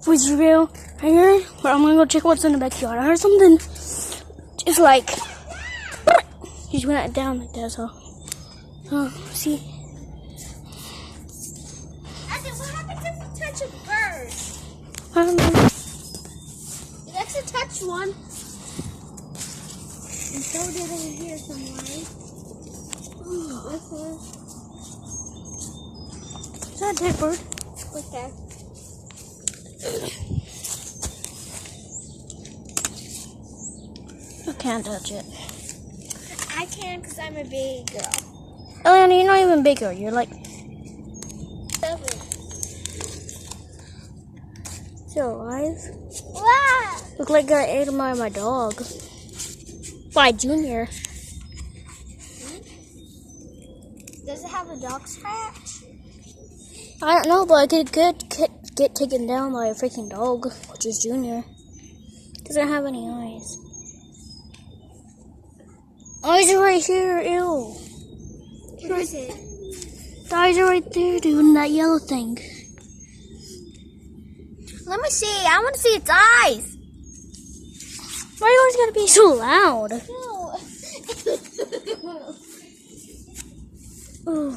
voice reveal right here. But I'm gonna go check what's in the backyard. I heard something just like he just went down like that. So, see. What happens if you touch a bird? I don't know. You like to touch one. And so did over here somewhere. This one. Is that a dead bird? Okay. I can't touch it. I can because I'm a big girl. Eliana, you're not even bigger. You're like 7. still alive. Wow! Look like I ate my dog. By Junior. Does it have a dog scratch? I don't know, but it could get taken down by a freaking dog, which is Junior. Doesn't have any eyes. Eyes are right here, ew. What is it? The eyes are right there, dude, and that yellow thing. Let me see. I want to see its eyes. Why are you always gotta be so loud? No. Ooh.